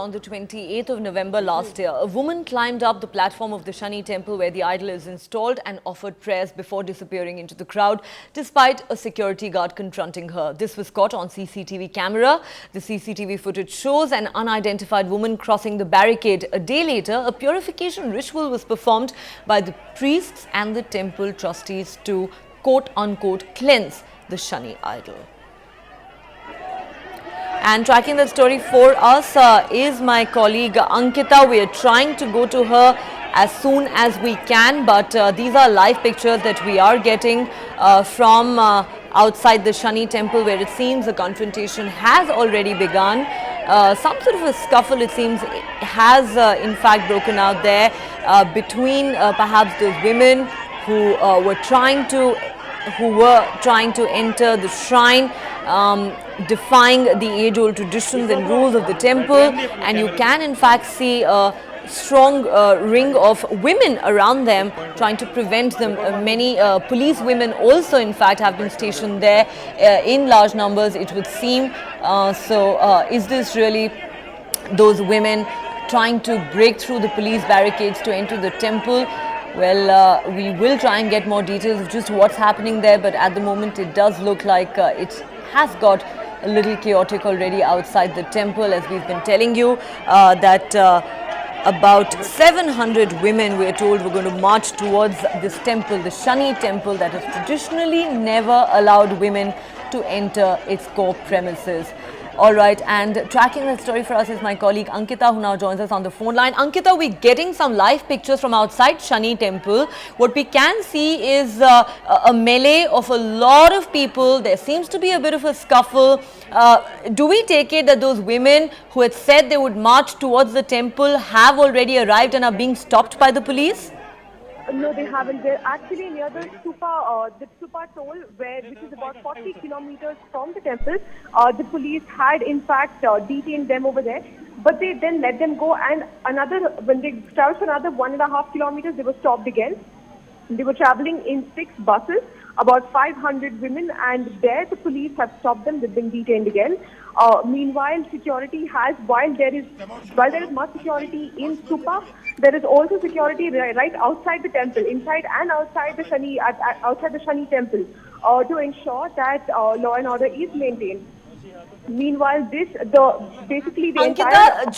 On the 28th of November last year, a woman climbed up the platform of the Shani Temple where the idol is installed and offered prayers before disappearing into the crowd, despite a security guard confronting her. This was caught on CCTV camera. The CCTV footage shows an unidentified woman crossing the barricade. A day later, a purification ritual was performed by the priests and the temple trustees to quote-unquote cleanse the Shani idol. And tracking that story for us is my colleague Ankita. We are trying to go to her as soon as we can, but these are live pictures that we are getting from outside the Shani Temple, where it seems a confrontation has already begun. Some sort of a scuffle, it seems, has in fact broken out there between perhaps those women who were trying to enter the shrine, defying the age-old traditions and rules of the temple, and you can in fact see a strong ring of women around them trying to prevent them. Many police women also in fact have been stationed there in large numbers, it would seem. Is this really those women trying to break through the police barricades to enter the temple? Well, we will try and get more details of just what's happening there, but at the moment it does look like it has got a little chaotic already outside the temple, as we've been telling you that about 700 women, we're told, were going to march towards this temple, the Shani Temple, that has traditionally never allowed women to enter its core premises. All right, and tracking that story for us is my colleague Ankita, who now joins us on the phone line. Ankita, we're getting some live pictures from outside Shani Temple. What we can see is a melee of a lot of people. There seems to be a bit of a scuffle. Do we take it that those women who had said they would march towards the temple have already arrived and are being stopped by the police? No, they haven't. They're actually near the Stupa toll, which is about 40 kilometers from the temple. The police had, in fact, detained them over there, but they then let them go. And when they traveled for another 1.5 kilometers, they were stopped again. They were traveling in 6 buses, about 500 women, and there the police have stopped them. They've been detained again. Meanwhile, security has, while there is much security in Stupa, there is also security right outside the temple, inside and outside the Shani Temple, to ensure that law and order is maintained. Meanwhile, basically the Ankita,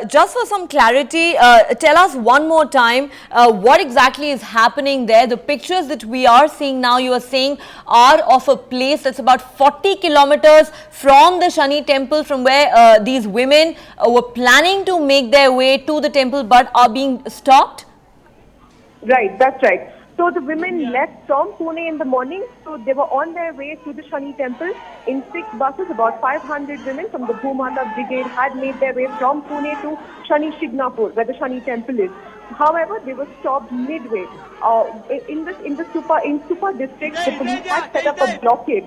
just for some clarity, tell us one more time what exactly is happening there. The pictures that we are seeing now, you are saying, are of a place that's about 40 kilometers from the Shani Temple, from where these women were planning to make their way to the temple but are being stopped? Right, that's right. So the women left from Pune in the morning, so they were on their way to the Shani Temple in 6 buses. About 500 women from the BHUMATA brigade had made their way from Pune to Shani Shignapur, where the Shani Temple is. However, they were stopped midway. In Stupa district, the police had set up a blockade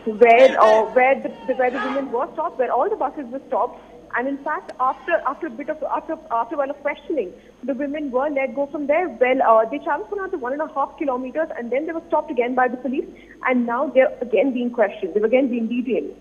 where the women were stopped, where all the buses were stopped. And in fact, after a while of questioning, the women were let go from there. Well, they traveled for another 1.5 kilometers, and then they were stopped again by the police. And now they're again being questioned. They're again being detained.